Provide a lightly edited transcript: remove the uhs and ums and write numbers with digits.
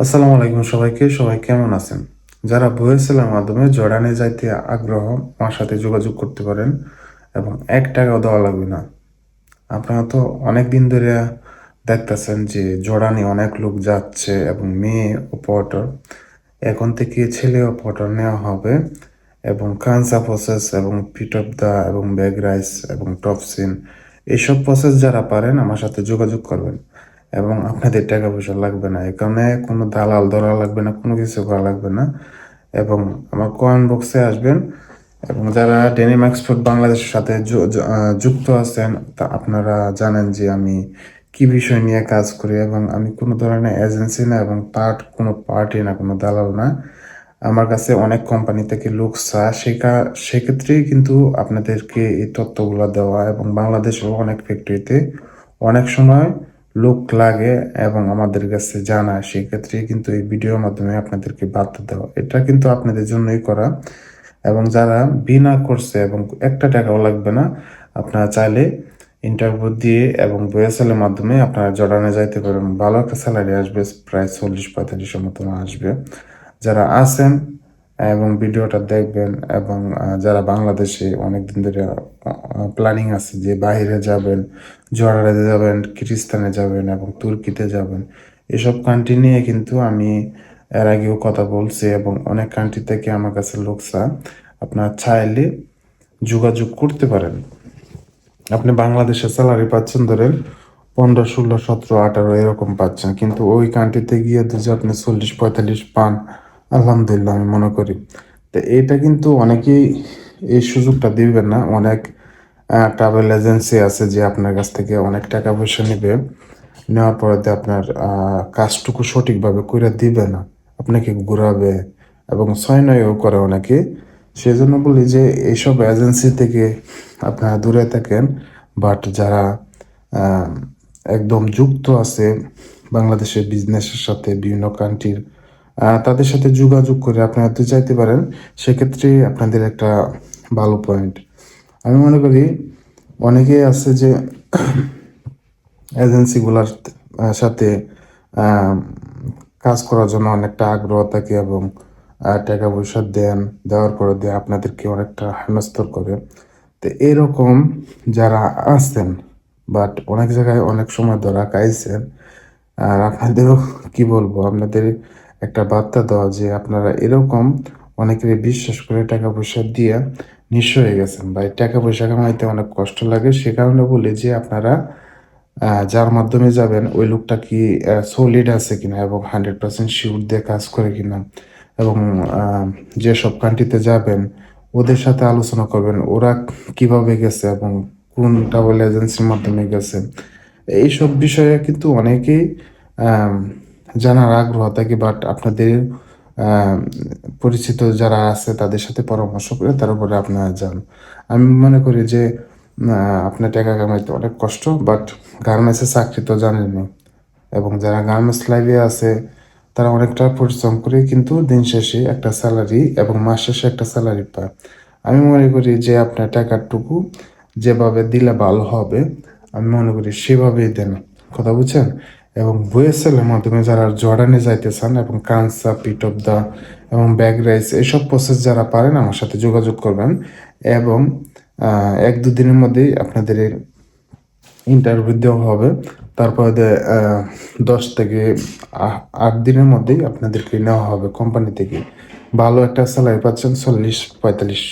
আসসালামু আলাইকুম সবাইকে। সবাই কেমন আছেন? যারা ভুয়েসেলের মাধ্যমে জর্ডানে যাইতে আগ্রহ আমার সাথে যোগাযোগ করতে পারেন এবং ৳১ দেওয়া লাগবে না। আপনারা তো অনেক দিন ধরে দেখতেছেন যে জর্ডানে অনেক লোক যাচ্ছে এবং মেয়ে অপারেটর। এখন থেকে ছেলে অপারেটর নেওয়া হবে এবং কানসা প্রসেস এবং পিট অফ দা এবং ব্যাগ রাইস এবং টপসিন এইসব প্রসেস যারা পারেন আমার সাথে যোগাযোগ করবেন এবং আপনাদের টাকা পয়সা লাগবে না। এখানে কোনো দালাল ধরা লাগবে না, কোনো কিছু করা লাগবে না এবং আমার কমেন্ট বক্সে আসবেন এবং যারা ডেনিম এক্সপোর্ট বাংলাদেশের সাথে যুক্ত আছেন তা আপনারা জানেন যে আমি কি বিষয় নিয়ে কাজ করি এবং আমি কোনো ধরনের এজেন্সি না এবং কোনো পার্টি না, কোনো দালাল না। আমার কাছে অনেক কোম্পানি থেকে লোক সেক্ষেত্রেই কিন্তু আপনাদেরকে এই তথ্যগুলো দেওয়া এবং বাংলাদেশেও অনেক ফ্যাক্টরিতে অনেক সময় লোক লাগে এবং আমাদের কাছে জানায়, সেক্ষেত্রে কিন্তু এই ভিডিওর মাধ্যমে আপনাদেরকে বার্তা দেওয়া, এটা কিন্তু আপনাদের জন্যই করা। এবং যারা বিনা করছে এবং ৳1 লাগবে না, আপনারা চাইলে ইন্টারভিউ দিয়ে এবং ভয়েসেলের মাধ্যমে আপনারা জর্ডানে যাইতে পারেন। ভালো একটা স্যালারি আসবে, প্রায় 40-45 এর মতন আসবে। যারা আছেন এবং ভিডিওটা দেখবেন এবং যারা বাংলাদেশে অনেকদিন ধরে প্ল্যানিং আছে যে বাইরে যাবেন, জর্ডানে যাবেন, কিরগিজস্তানে যাবেন এবং তুর্কিতে যাবেন, এসব কান্ট্রি নিয়ে কিন্তু আমি এর আগেও কথা বলছি এবং অনেক কান্ট্রি থেকে আমার কাছে লোক চায়। আপনারা চাইলে যোগাযোগ করতে পারেন। আপনি বাংলাদেশে স্যালারি পাচ্ছেন ধরেন 15, 16, 17, 18 এরকম পাচ্ছেন, কিন্তু ওই কান্ট্রিতে গিয়ে যদি আপনি 40-45 পান, আলহামদুলিল্লাহ আমি মনে করি। তো এটা কিন্তু অনেকেই এই সুযোগটা দিবেন না। অনেক ট্রাভেল এজেন্সি আছে যে আপনার কাছ থেকে অনেক টাকা পয়সা নেবে, নেওয়ার পরে আপনার কাজটুকু সঠিকভাবে করে দিবে না, আপনাকে ঘুরাবে এবং ছয় নয়ও করে অনেকে। সেজন্য বলি যে এইসব এজেন্সি থেকে আপনারা দূরে থাকেন। বাট যারা আহ, একদম যুক্ত আছে বাংলাদেশের বিজনেসের সাথে বিভিন্ন কান্ট্রির, তাদের সাথে যোগাযোগ করে আপনারা তো চাইতে পারেন, সেক্ষেত্রে আপনাদের একটা ভালো পয়েন্ট। আমি মনে করি অনেকেই আছে যে এজেন্সিগুলোর সাথে আহ, কাজ করার জন্য অনেকটা আগ্রহ থাকে এবং টাকা পয়সা দেওয়ার পরে আপনাদেরকে অনেকটা হেনস্থর করে। তো এরকম যারা আছেন, বাট অনেক জায়গায় অনেক সময় ধরা খাইছেন, আর আপনাদেরও কি বলবো, আপনাদের একটা বার্তা দেওয়া যে আপনারা এরকম অনেকের বিশ্বাস করে টাকা পয়সা দিয়ে নিঃস্ব হয়ে গেছেন। বা এই টাকা পয়সা কামাইতে অনেক কষ্ট লাগে, সে কারণে বলি যে আপনারা যার মাধ্যমে যাবেন ওই লোকটা কি সলিড আছে কিনা এবং 100% শিওর দিয়ে কাজ করে কিনা এবং যেসব কান্ট্রিতে যাবেন ওদের সাথে আলোচনা করবেন ওরা কিভাবে গেছে এবং কোন ট্রাভেল এজেন্সির মাধ্যমে গেছে। এইসব বিষয়ে কিন্তু অনেকেই আম, জানার আগ্রহ থাকে, বাট আপনাদের আম, পরিচিত যারা আছে তাদের সাথে পরামর্শ করে তারপরে আপনারা যান। আমি মনে করি যে আপনার টাকা কামাইতে অনেক কষ্ট, বাট গার্মেন্টসের চাকরি তো জানেনই এবং যারা গার্মেন্টস লাইফে আছে তারা অনেকটা পরিশ্রম করে কিন্তু দিন শেষে একটা স্যালারি এবং মাস শেষে একটা স্যালারি পায়। আমি মনে করি যে আপনার টাকাটুকু যেভাবে দিলে ভালো হবে, আমি মনে করি সেভাবেই দেন। কথা বুঝছেন? এবং ভুয়েসেলের মাধ্যমে যারা জর্ডানে যাইতে চান এবং কানসা, পিট অফ দা এবং ব্যাগ রাইস এইসব প্রসেস যারা পারেন আমার সাথে যোগাযোগ করবেন এবং 1-2 দিনের মধ্যেই আপনাদের ইন্টারভিউ দেওয়া হবে। তারপরে 10 থেকে 8 দিনের মধ্যেই আপনাদেরকে নেওয়া হবে কোম্পানি থেকে। ভালো একটা স্যালারি পাচ্ছেন, 40-45।